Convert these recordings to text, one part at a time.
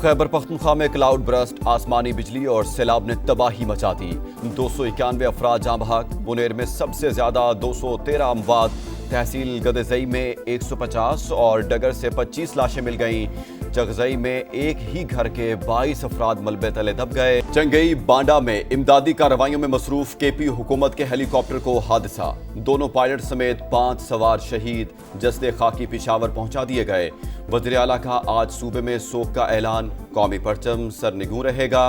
खैबर पख्तूनख्वा में cloud burst, आसमानी बिजली और सैलाब ने तबाही मचा दी। 291 अफराद जाँ बहक। मुनेर में सबसे ज्यादा 213 अमवात। तहसील गदजई में 150 और डगर से 25 लाशें मिल गईं। जगजई में एक ही घर के 22 अफराद मलबे तले दब गए। चंगई बांडा में इमदादी कार्रवाइयों में मसरूफ केपी हुकूमत के हेलीकॉप्टर को हादसा। दोनों पायलट समेत 5 सवार शहीद। जस्दे खाकी पिशावर पहुंचा दिए गए। वज़ीर आला का आज सूबे में सोग का ऐलान। कौमी परचम सरनिगूं रहेगा।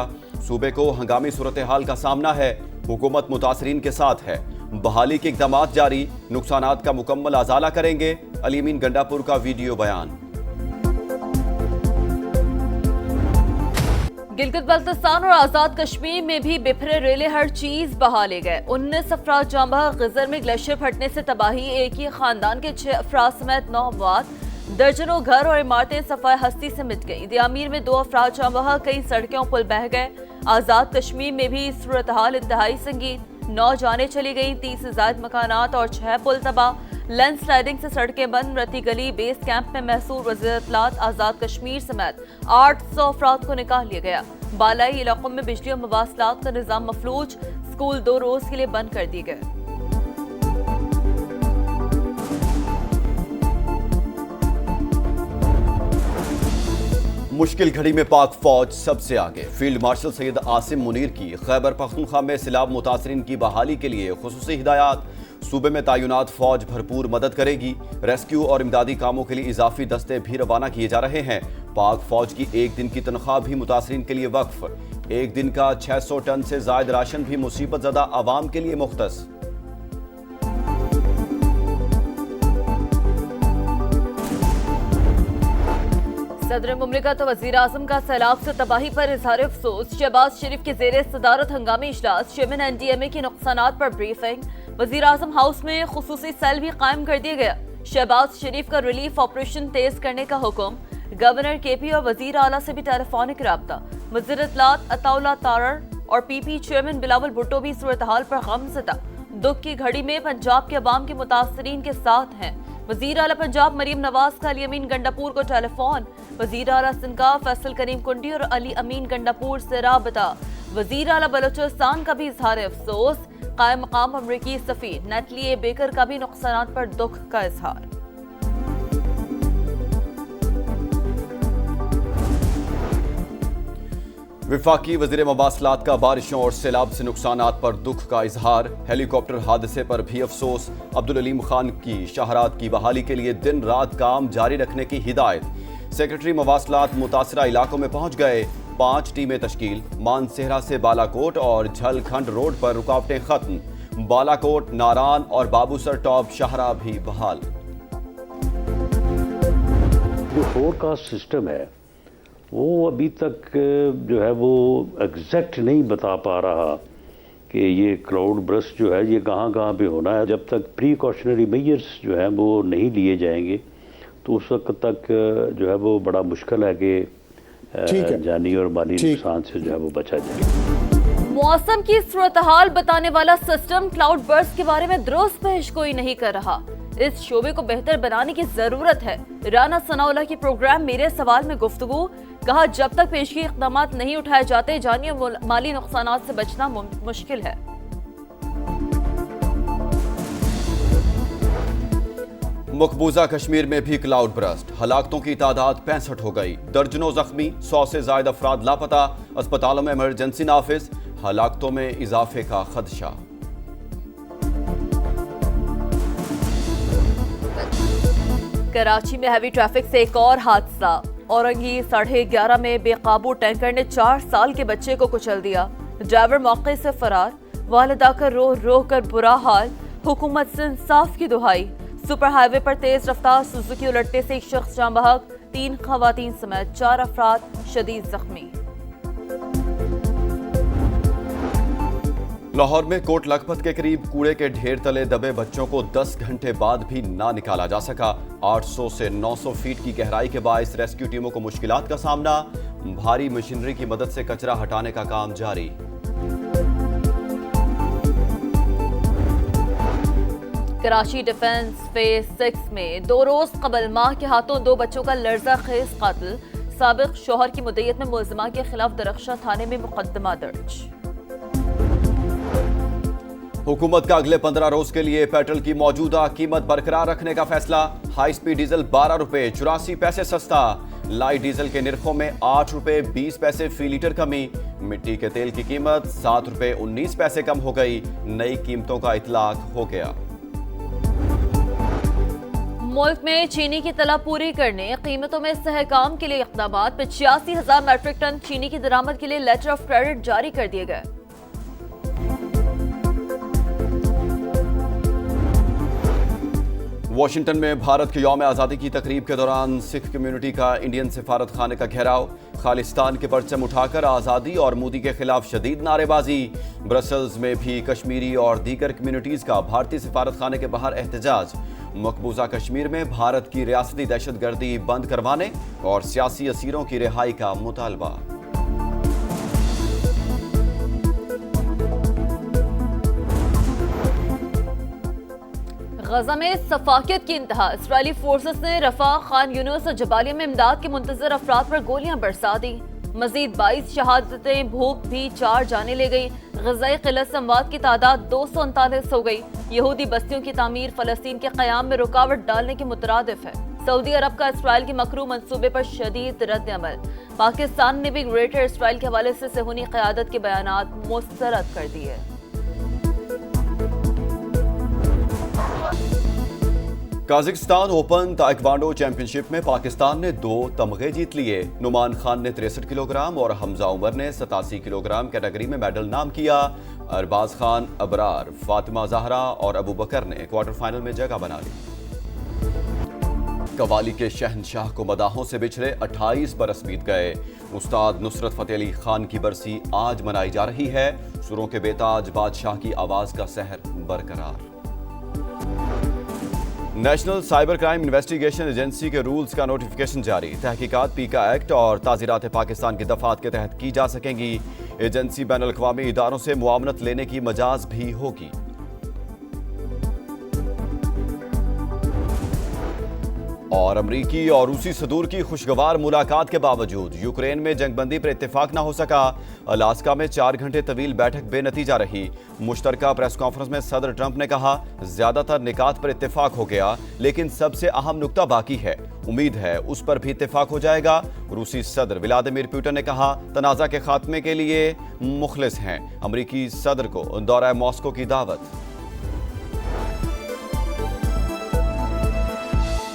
सूबे को हंगामी सूरत हाल का सामना है। हुकूमत मुतासरीन के साथ है। बहाली के इक़दामात जारी। नुकसानात का मुकम्मल अजाला करेंगे। अली अमीन गंडापुर का वीडियो बयान। गिलगित बल्तिस्तान और आजाद कश्मीर में भी बिखरे रेले हर चीज बहा ले गए। 19 अफराद जाँ बहक। गजर में ग्लेशियर फटने से तबाही। एक ही खानदान के 6 अफराद समेत 9 अमवात। दर्जनों घर और इमारतें सफाई हस्ती से मिट गई। दियामीर में 2 अफराद जाँ बहक। कई सड़कें और पुल बह गए। आजाद कश्मीर में भी सूरत हाल इंतहाई संगीन। 9 जानें चली गई। 30 से ज्यादा मकानात और 6 पुल तबाह। लैंडस्लाइडिंग से सड़कें बंद। रती गली बेस कैंप में महसूर। वज़ीर इत्तलात आजाद कश्मीर समेत 800 अफराद को निकाल लिया गया। बालाई इलाकों में बिजली और मवासलात का निजाम मफलूज। स्कूल 2 रोज के लिए बंद कर दिए गए। मुश्किल घड़ी में पाक फौज सबसे आगे। फील्ड मार्शल सैयद आसिम मुनीर की खैबर पख्तूनख्वा में सैलाब मुतासरीन की बहाली के लिए खुसूसी हिदायत। सूबे में तैनात फौज भरपूर मदद करेगी। रेस्क्यू और इमदादी कामों के लिए इजाफी दस्ते भी रवाना किए जा रहे हैं। पाक फौज की एक दिन की तनख्वाह भी मुतासरीन के लिए वक्फ। एक दिन का 600 टन से जायद राशन भी मुसीबत ज़दा आवाम के लिए मुख्तस। सदर मुमलिकत और वज़ीर आज़म का सैलाब से तबाही पर इजहार अफसोस। शहबाज शरीफ के ज़ेरे सदारत हंगामी इजलास। चेयरमैन NDMA के नुकसानात पर ब्रीफिंग। वज़ीर आज़म हाउस में खुसूसी सेल भी कायम कर दिया गया। शहबाज शरीफ का रिलीफ ऑपरेशन तेज करने का हुक्म। गवर्नर KP और वज़ीर आला से भी टेलीफोनिक राब्ता। वज़ीर इत्तलात अताउल्लाह तारर और PP चेयरमैन बिलावल भुट्टो भी सूरत हाल पर गमज़दा। दुख की घड़ी में पंजाब के अवाम के मुतासरीन के साथ हैं। वज़ीर आला पंजाब मरीम नवाज का अली अमीन गंडापुर को टेलीफोन। वज़ीर आला सिंध का फैसल करीम कुंडी और अली अमीन गंडापुर से राबता। वज़ीर आला बलोचिस्तान का भी इजहार अफसोस। कायम मकाम अमरीकी सफ़ीर नेटली बेकर का भी नुकसानात पर दुख का इजहार। विफाकी वज़ीर मवासलात का बारिशों और सैलाब से नुकसानात पर दुख का इजहार। हेलीकॉप्टर हादसे पर भी अफसोस। अब्दुल अलीम खान की शाहरात की बहाली के लिए दिन रात काम जारी रखने की हिदायत। सेक्रेटरी मवासलात मुतासरा इलाकों में पहुंच गए। 5 टीमें तश्कील। मानसेहरा से बालाकोट और झलखंड रोड पर रुकावटें खत्म। बालाकोट, नारान और बाबूसर टॉप शाहरा भी बहाल। जो फोरकास्ट सिस्टम है वो अभी तक जो है वो एग्जैक्ट नहीं बता पा रहा कि ये क्लाउड ब्रस्ट जो है ये कहाँ पे होना है। जब तक प्रिकॉशनरी मेजर्स जो है वो नहीं लिए जाएंगे तो उस वक्त तक जो है वो बड़ा मुश्किल है कि जानी और माली नुकसान से जो है वो बचा जाए। मौसम की सूरत हाल बताने वाला सिस्टम क्लाउड बर्स्ट के बारे में दुरुस्त पेश कोई नहीं कर रहा। इस शोबे को बेहतर बनाने की जरूरत है। राना सनाउल्लाह की प्रोग्राम मेरे सवाल में गुफ्तगू। कहा जब तक पेशगी इक़दाम नहीं उठाए जाते जानी और माली नुकसानात से बचना मुश्किल है। मकबूजा कश्मीर में भी क्लाउड ब्रस्ट। हलाकतों की तादाद 65 हो गई। दर्जनों जख्मी। 100 से ज्यादा अफराद लापता। अस्पतालों में इमरजेंसी नाफिज। हलाकतों में इजाफे का खदशा। कराची में हैवी ट्रैफिक से एक और हादसा। औरंगी 11:30 में बेकाबू टैंकर ने 4 साल के बच्चे को कुचल दिया। ड्राइवर मौके से फरार। वालिदा का रो कर बुरा हाल। हुकूमत से इंसाफ की दुहाई। सुपर हाईवे पर तेज रफ्तार सुजुकी उलटने से एक शख्स जाँ बहक। 3 खवातीन समेत 4 अफराद शदीद जख्मी। लाहौर में कोट लखपत के करीब कूड़े के ढेर तले दबे बच्चों को 10 घंटे बाद भी ना निकाला जा सका। 800 से 900 फीट की गहराई के बायस रेस्क्यू टीमों को मुश्किलात का सामना। भारी मशीनरी की मदद से कचरा हटाने का काम जारी। कराची डिफेंस फेज 6 में 2 रोज कबल मां के हाथों 2 बच्चों का लर्जा खेज कत्ल। साबिक शोहर की मुद्दत में मुलजिमा के खिलाफ दरख्शा थाने में मुकदमा दर्ज। हुकूमत का अगले 15 रोज के लिए पेट्रोल की मौजूदा कीमत बरकरार रखने का फैसला। हाई स्पीड डीजल 12 रुपए 84 पैसे सस्ता। लाइट डीजल के निर्खों में 8 रुपए 20 पैसे फी लीटर कमी। मिट्टी के तेल की कीमत 7 रुपए 19 पैसे कम हो गई। नई कीमतों का इतलाक हो गया। मुल्क में चीनी की तलब पूरी करने, कीमतों में सहकाम के लिए इक़दाम। 85,000 मैट्रिक टन चीनी की दरामद के लिए लेटर ऑफ क्रेडिट जारी कर दिए गए। वाशिंगटन में भारत के यौम आज़ादी की तकरीब के दौरान सिख कम्युनिटी का इंडियन सिफारत खाने का घेराव। खालिस्तान के परचम उठाकर आज़ादी और मोदी के खिलाफ शदीद नारेबाजी। ब्रसल्स में भी कश्मीरी और दीगर कम्युनिटीज का भारतीय सिफारत खाने के बाहर एहतजाज। मकबूजा कश्मीर में भारत की रियासती दहशतगर्दी बंद करवाने और सियासी असीरों की रिहाई का मुतालबा। गजा में सफाकियत की इंतहा। इसराइली फोर्सेस ने रफा, खान यूनिस और जबालिया में इमदाद के मुंतजर अफराद पर गोलियां बरसा दी। मजीद 22 शहादतें, भूख भी 4 जाने ले गई। गजाई किल्लत से अमवात की तादाद 239 हो गई। यहूदी बस्तियों की तामीर फलस्तीन के क़याम में रुकावट डालने के मुतरादिफ है। सऊदी अरब का इसराइल के मकरू मंसूबे पर शदीद रद्द अमल। पाकिस्तान ने भी ग्रेटर इसराइल के हवाले से सेहूनी क़यादत के बयानात मुस्तरद कर दिए। काज़ाकिस्तान ओपन ताइक्वांडो चैंपियनशिप में पाकिस्तान ने 2 तमगे जीत लिए। नुमान खान ने 63 किलोग्राम और हमजा उमर ने 87 किलोग्राम कैटेगरी में मेडल नाम किया। अरबाज खान, अबरार, फातिमा जहरा और अबू बकर ने क्वार्टर फाइनल में जगह बना ली। कवाली के शहनशाह को मदाहों से बिछड़े 28 बरस बीत गए। उस्ताद नुसरत फतेह अली खान की बरसी आज मनाई जा रही है। सुरों के बेताज बादशाह की आवाज का सहर बरकरार। National cyber crime investigation agency के रूल्स का नोटिफिकेशन जारी। तहकीकात पीका एक्ट और ताज़ीरात पाकिस्तान के दफात के तहत की जा सकेंगी। एजेंसी बैनुल अक़वामी इदारों से मुआवनत लेने की मजाज भी होगी। और अमरीकी और रूसी सदूर की खुशगवार मुलाकात के बावजूद यूक्रेन में जंगबंदी पर इत्तेफाक न हो सका। अलास्का में 4 घंटे तवील बैठक बेनतीजा रही। मुश्तरका प्रेस कॉन्फ्रेंस में सदर ट्रंप ने कहा, ज्यादातर निकात पर इत्तेफाक हो गया, लेकिन सबसे अहम नुक्ता बाकी है। उम्मीद है उस पर भी इत्तेफाक हो जाएगा। रूसी सदर व्लादिमीर पुतिन ने कहा, तनाज़ा के खात्मे के लिए मुखलिस हैं। अमरीकी सदर को दौरा मॉस्को की दावत।